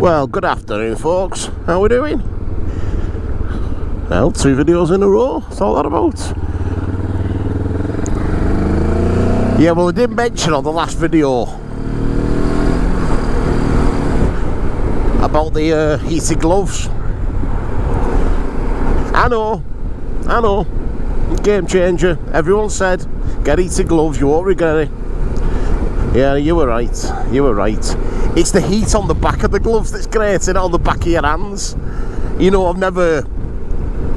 Well, good afternoon, folks. How we doing? Well, 2 videos in a row. That's all that about. Yeah, well, I did mention on the last video about the heated gloves. I know. Game changer. Everyone said, get heated gloves, you won't regret it. Yeah, you were right. It's the heat on the back of the gloves that's great, and on the back of your hands. You know, I've never,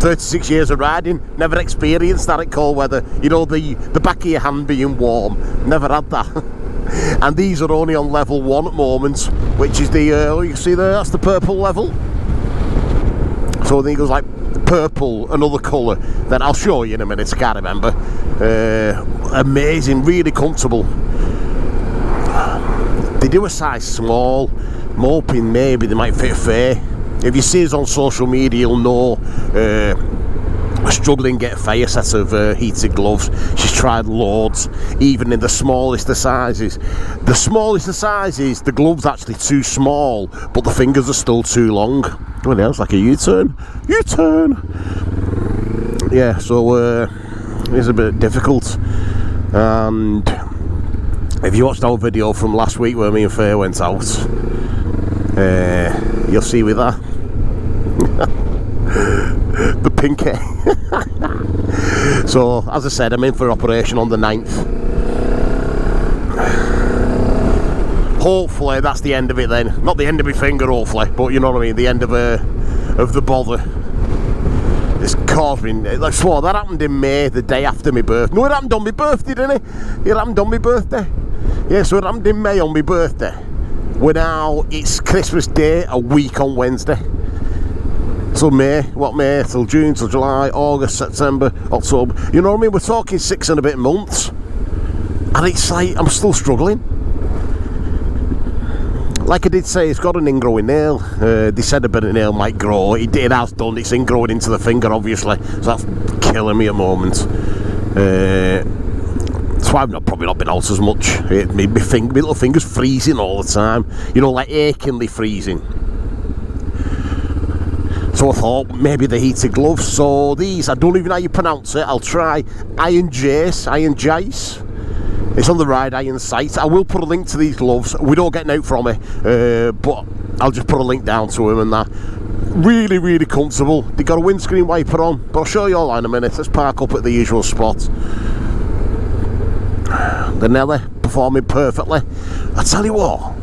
36 years of riding, never experienced that in cold weather. You know, the back of your hand being warm. Never had that. And these are only on level 1 at the moment, which is the, you see there, that's the purple level. So I think it was like purple, another colour. Then I'll show you in a minute, I can't remember. Amazing, really comfortable. They do a size small. I'm hoping maybe they might fit fair. If you see us on social media, you'll know we're struggling to get a fair set of heated gloves. She's tried loads, even in the smallest of sizes. The smallest of sizes, the glove's actually too small, but the fingers are still too long. What else? Like a U-turn? U-turn! Yeah, so it's a bit difficult. And if you watched our video from last week where me and Faye went out, you'll see with that. The pinky. So, as I said, I'm in for operation on the 9th. Hopefully that's the end of it then. Not the end of my finger, hopefully, but you know what I mean, the end of the bother. It's caused me, I swore that happened in May, the day after my birthday. No, it happened on my birthday, didn't it? It happened on my birthday. Yeah, so it happened in May on my birthday. Well, now it's Christmas Day, a week on Wednesday. So May till June, till July, August, September, October. You know what I mean? We're talking 6 and a bit months. And it's like, I'm still struggling. Like I did say, it's got an ingrowing nail. They said a bit of nail might grow. It has done. It's ingrowing into the finger, obviously. So that's killing me at the moment. That's why I've probably not been out as much. My little finger's freezing all the time. You know, like achingly freezing. So I thought maybe the heated gloves. So these, I don't even know how you pronounce it. I'll try Iron Jace. It's on the Ride Iron site. I will put a link to these gloves. We don't get out from it, but I'll just put a link down to them and that. Really, really comfortable. They got a windscreen wiper on, but I'll show you all in a minute. Let's park up at the usual spot. The Nelly performing perfectly. I tell you what.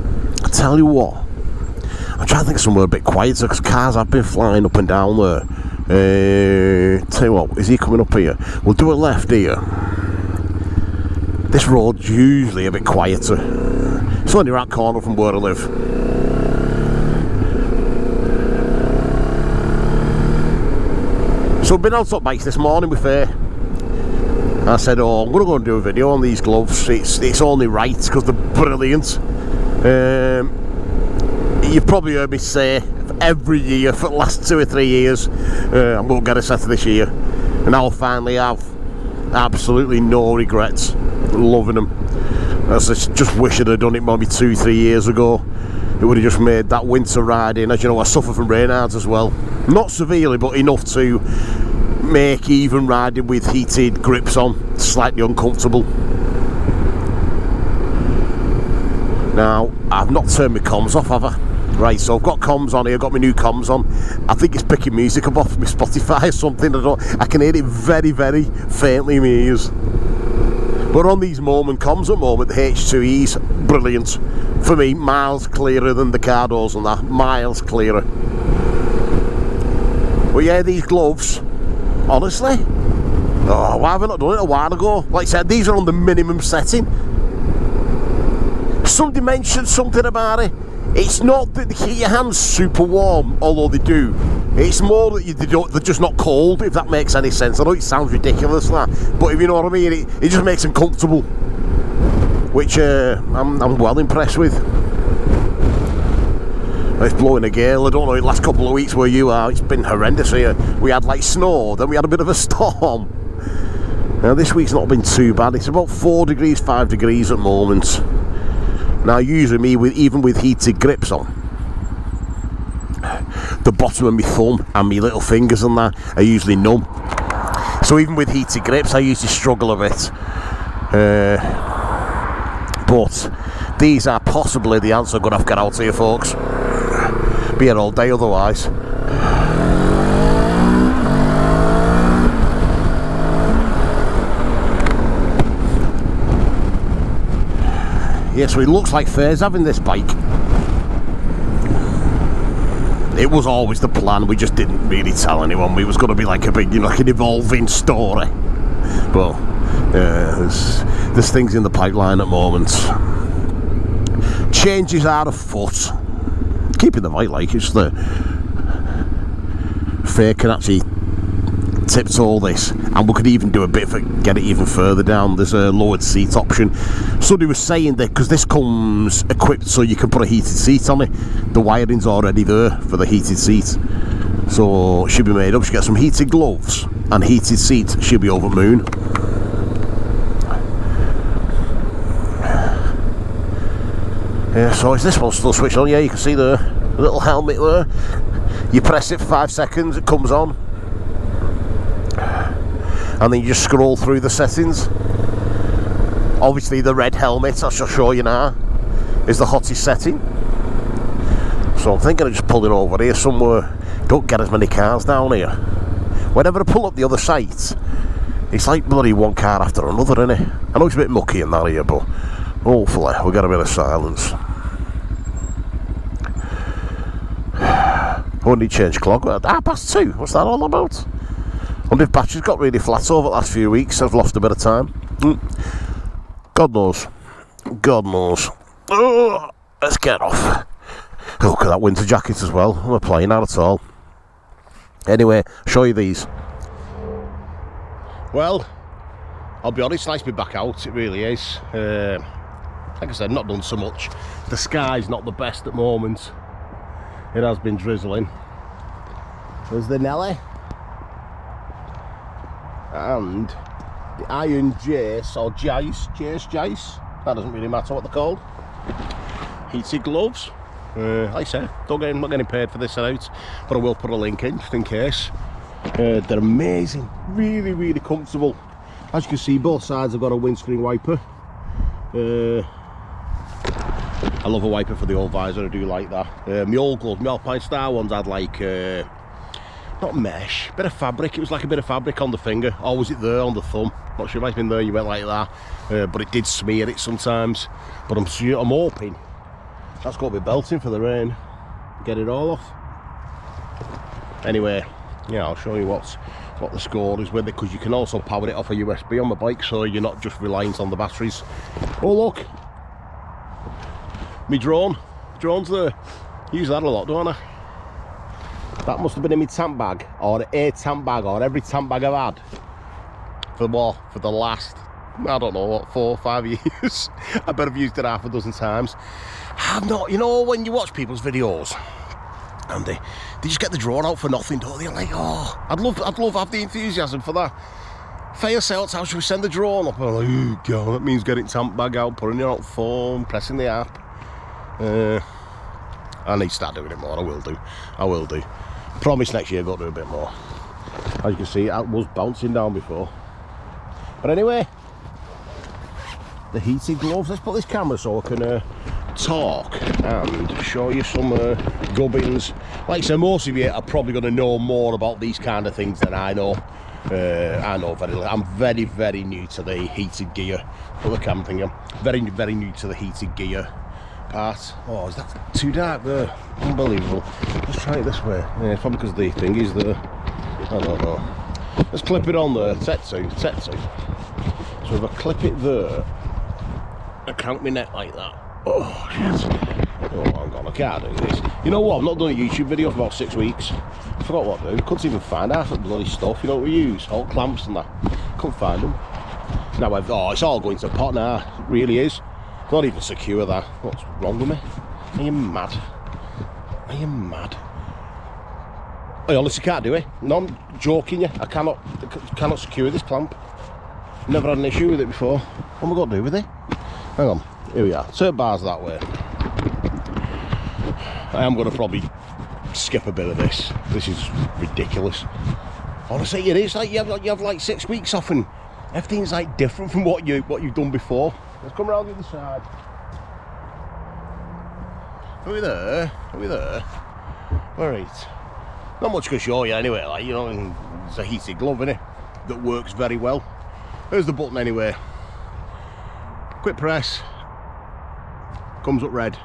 I'm trying to think of somewhere a bit quieter because cars have been flying up and down there. Tell you what, is he coming up here? We'll do a left here. This road's usually a bit quieter. It's only around the corner from where I live. So I've been out on bikes this morning with Faye. I said, oh, I'm going to go and do a video on these gloves. It's only right because they're brilliant. You've probably heard me say every year for the last 2 or 3 years, I'm going to get a set of this year. And I'll finally have absolutely no regrets. Loving them. I just wish I'd have done it maybe 2-3 years ago. It would have just made that winter riding. As you know, I suffer from Raynaud's as well. Not severely, but enough to make even riding with heated grips on slightly uncomfortable. Now, I've not turned my comms off, have I? Right, so I've got comms on here, I've got my new comms on. I think it's picking music up off my Spotify or something. I can hear it very, very faintly in my ears. But on these Moment comms at the moment, the H2E's brilliant. For me, miles clearer than the Cardos and that. Miles clearer. But yeah, these gloves, honestly, oh, why have I not done it a while ago? Like I said, these are on the minimum setting. Somebody mentioned something about it. It's not that they keep your hands super warm, although they do. It's more that they're just not cold, if that makes any sense. I know it sounds ridiculous, that, but if you know what I mean, it just makes them comfortable. Which I'm well impressed with. It's blowing a gale. I don't know, the last couple of weeks where you are, it's been horrendous here. We had like snow, then we had a bit of a storm. Now this week's not been too bad. It's about 4 degrees, 5 degrees at the moment. Now usually even with heated grips on, the bottom of my thumb and my little fingers and that are usually numb. So even with heated grips, I usually struggle a bit. But these are possibly the answer I'm going to have to get out here, folks. Be here all day otherwise. Yeah, so it looks like Fair's having this bike. It was always the plan, we just didn't really tell anyone. We was going to be like a big, like an evolving story. But there's things in the pipeline at the moment. Changes are afoot. Keeping the bike like it's the Fair can actually tiptoe this, and we could even do a bit for get it even further down. There's a lowered seat option. Somebody was saying that because this comes equipped so you can put a heated seat on it, the wiring's already there for the heated seat, so it should be made up. She get some heated gloves and heated seat, she'll be over the moon. Yeah, so is this one still switched on? Yeah, you can see the little helmet there. You press it for 5 seconds, it comes on, and then you just scroll through the settings. Obviously the red helmet, I shall show you now, is the hottest setting. So I'm thinking of just pulling over here somewhere. Don't get as many cars down here. Whenever I pull up the other site, it's like bloody one car after another, innit? I know it's a bit mucky in that here, but hopefully we'll get a bit of silence. Only change clock at 2:30. What's that all about? I wonder if batteries got really flat over the last few weeks. I've lost a bit of time. God knows. God knows. Oh, let's get off. Look at that winter jacket as well. I'm not playing that at all. Anyway, show you these. Well, I'll be honest, nice to be back out. It really is. Like I said, not done so much. The sky's not the best at the moment. It has been drizzling. There's the Nelly. And the Iron Jace, or Jace. That doesn't really matter what they're called. Heated gloves. Like I said, I'm not getting paid for this out, but I will put a link in just in case. They're amazing. Really, really comfortable. As you can see, both sides have got a windscreen wiper. I love a wiper for the old visor, I do like that. My old gloves, my Alpine Star ones had like, not mesh, bit of fabric. It was like a bit of fabric on the finger, or was it there on the thumb? Not sure, it might have been there, you went like that. But it did smear it sometimes. But I'm hoping that's got to be belting for the rain. Get it all off. Anyway, yeah, I'll show you what the score is with it, because you can also power it off a USB on the bike, so you're not just reliant on the batteries. Oh look, my drone's there. Use that a lot, don't I? That must have been in my tank bag, or a tank bag, or every tank bag I've had for the last, I don't know what, 4 or 5 years. I bet I've used it half a dozen times. I've not, you know, when you watch people's videos and they just get the drone out for nothing, don't they? I'm like, oh, I'd love to have the enthusiasm for that. Fair sales, how should we send the drone up? I'm like, oh god, that means getting tank bag out, putting it on phone, pressing the app. I need to start doing it more. I will do. Promise next year I've got to do a bit more. As you can see, it was bouncing down before. But anyway, the heated gloves. Let's put this camera so I can talk and show you some gubbins. Like I said, most of you are probably going to know more about these kind of things than I know. I know very little. I'm very, very new to the heated gear. Put the camera thing on. Very, very new to the heated gear part. Oh, is that too dark there? Unbelievable. Let's try it this way. Yeah, it's probably because the thing is there. I don't know. Let's clip it on there. Set to. So if I clip it there, I count my neck like that. Oh shit. Oh, hang on, I can't do this. You know what? I've not done a YouTube video for about 6 weeks. I forgot what to do. Couldn't even find half the bloody stuff. You know what we use? All clamps and that. Couldn't find them. Now it's all going to pot now. It really is. Not even secure that. What's wrong with me? Are you mad? Are you mad? I honestly can't do it. No, I'm joking you. I cannot secure this clamp. Never had an issue with it before. What am I going to do with it? Hang on. Here we are. Turn bars that way. I am going to probably skip a bit of this. This is ridiculous. Honestly, it is. Like you have like 6 weeks off, and everything's like different from what you've done before. Let's come around the other side. Are we there? Are we there? Alright. Not much to show you anyway, like, you know, it's a heated glove, innit? That works very well. There's the button anyway. Quick press. Comes up red.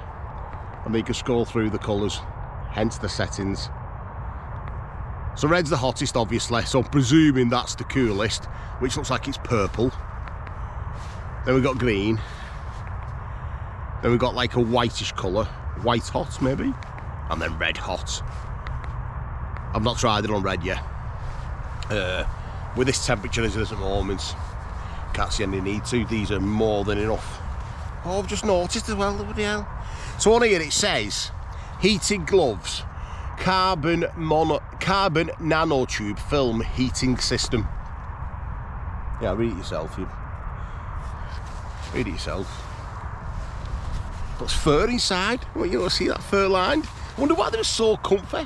And then you can scroll through the colours. Hence the settings. So red's the hottest, obviously, so I'm presuming that's the coolest, which looks like it's purple. Then we've got green. Then we've got like a whitish colour. White hot, maybe? And then red hot. I've not tried it on red yet. With this temperature as it is at the moment, can't see any need to. These are more than enough. Oh, I've just noticed as well, bloody hell. So on here it says, heated gloves, carbon nanotube film heating system. Yeah, read it yourself. Read it yourself. There's fur inside. Well, you don't see that fur lined. I wonder why they're so comfy.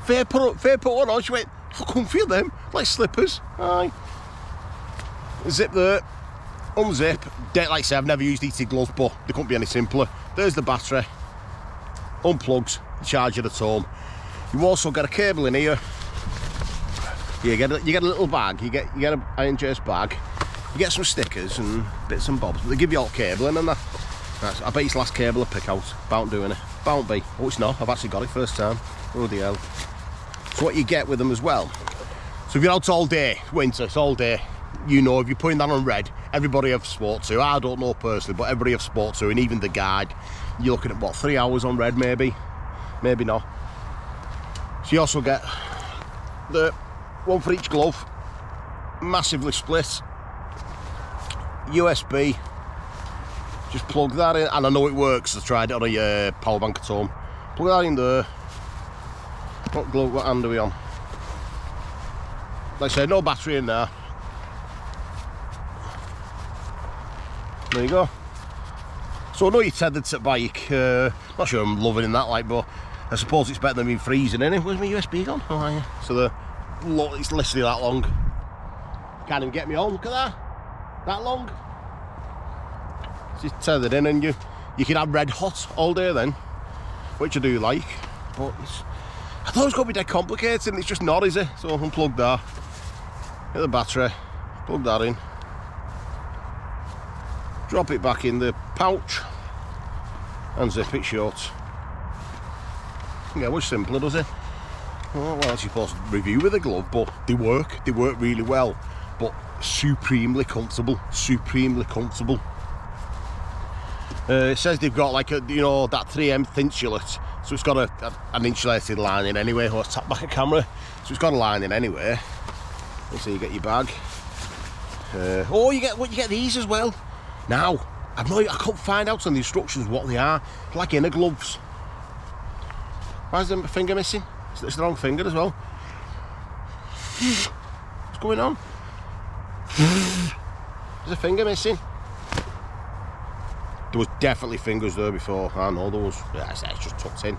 Fair put one on. She went, how comfy are them? Like slippers. Aye. Zip there. Unzip. Like I say, I've never used heated gloves, but they couldn't be any simpler. There's the battery. Unplugs. Charge it at home. You also get a cable in here. You get a little bag. You get an Iron Chase bag. You get some stickers and bits and bobs. But they give you all cabling and that. I bet it's the last cable I pick out. Bound doing it. Bound be. Oh, it's not. I've actually got it first time. Oh, the hell. So what you get with them as well. So if you're out all day, winter, it's all day. You know, if you're putting that on red, everybody I've spoke to, I don't know personally, but everybody I've spoke to, and even the guide, you're looking at what, 3 hours on red maybe? Maybe not. So you also get the one for each glove, massively split, USB. Just plug that in, and I know it works. I tried it on a power bank at home. Plug that in there. What hand are we on? Like I said, no battery in there. There you go. So I know you're tethered to the bike. Not sure I'm loving in that, like, but I suppose it's better than being freezing, innit? Where's my USB gone? Oh, yeah. So it's literally that long. Can't even get me on. Look at that. That long. It's just tethered in, and you can have red hot all day then, which I do like. But I thought it was going to be dead complicated, and it's just not, is it? So unplug that. Get the battery. Plug that in. Drop it back in the pouch and zip it shut. Yeah, much simpler, does it? Well, you're supposed to review with a glove, but they work really well, but supremely comfortable. It says they've got like a, you know, that 3M Thinsulate, so it's got an insulated lining anyway. Let's tap back a camera. So it's got a lining anyway. So you get your bag. Oh, you get these as well. Now, I can't find out on the instructions what they are. Like inner gloves. Why is the finger missing? It's the wrong finger as well. What's going on? There's a finger missing. There was definitely fingers there before. I know there was. Yeah, it's just tucked in.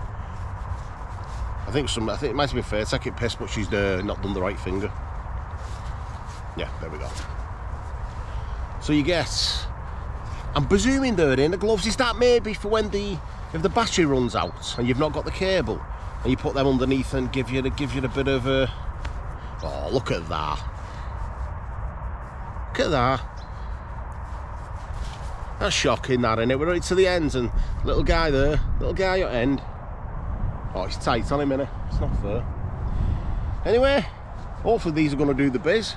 I think it might have been fair taking piss, but she's not done the right finger. Yeah, there we go. So you get, I'm presuming they're in the gloves. Is that maybe for when if the battery runs out and you've not got the cable, and you put them underneath and give you a bit of a. Oh, look at that! Look at that! That's shocking, that, innit? We're right to the ends, and little guy there, little guy at end. Oh, it's tight on him, innit? It's not fair. Anyway, hopefully these are going to do the biz.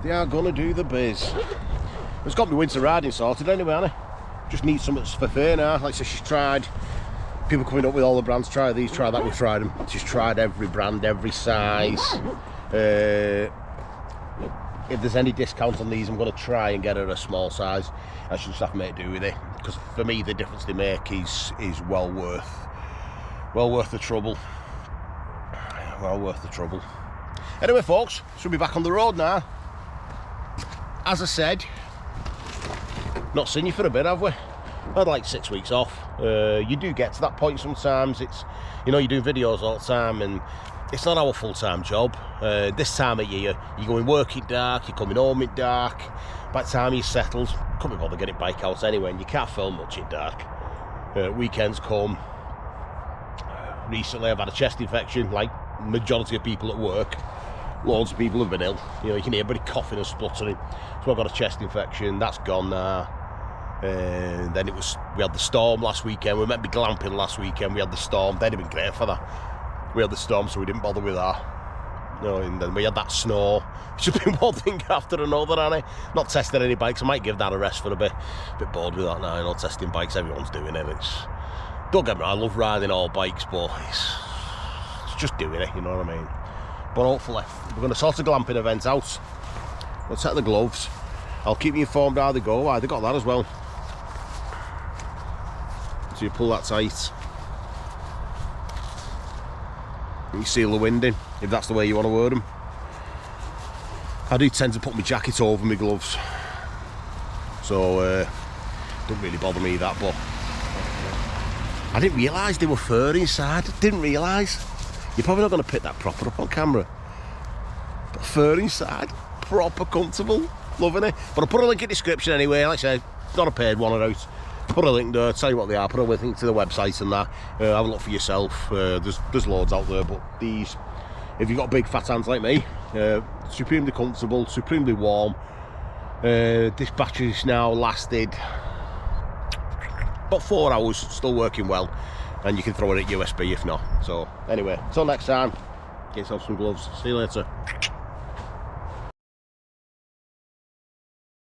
They are going to do the biz. It's got my winter riding sorted anyway, hasn't it? Just need something for fair now. Like I said, she's tried. People coming up with all the brands, try these, try that, we've tried them. She's tried every brand, every size. If there's any discount on these, I'm going to try and get her a small size. I should just have to make do with it, because for me the difference they make is well worth the trouble. Well worth the trouble. Anyway, folks, should be back on the road now. As I said, not seen you for a bit, have we? I had like 6 weeks off. You do get to that point sometimes. It's, you know, you're doing videos all the time and it's not our full-time job. This time of year, you're going work at dark, you're coming home at dark. By the time you're settled, couldn't be bothered getting bike out anyway, and you can't film much at dark. Weekends come. Recently I've had a chest infection, like majority of people at work. Loads of people have been ill. You know, you can hear everybody coughing and spluttering. So I got a chest infection. That's gone now. And then we had the storm last weekend. We were meant to be glamping last weekend. We had the storm. They'd have been great for that. We had the storm, so we didn't bother with that. You know, and then we had that snow. It's just been one thing after another, hasn't it? Not testing any bikes. I might give that a rest for a bit. A bit bored with that now. You know, testing bikes. Everyone's doing it. Don't get me wrong, I love riding all bikes, but it's just doing it. You know what I mean? But hopefully we're going to sort a glamping event out. We'll set the gloves. I'll keep you informed how they go. They got that as well. So you pull that tight. You seal the wind in, if that's the way you want to wear them. I do tend to put my jacket over my gloves, so don't really bother me that, but I didn't realise they were fur inside. Didn't realise. You're probably not going to pick that proper up on camera. But fur inside, proper comfortable, loving it. But I'll put a link in the description anyway. Like I say, not a paid one of those. Put a link there, tell you what they are, put a link to the website and that. Have a look for yourself. There's loads out there, but these, if you've got big fat hands like me, supremely comfortable, supremely warm. This battery's now lasted about 4 hours, still working well, and you can throw it at USB if not. So anyway, until next time, get yourself some gloves. See you later.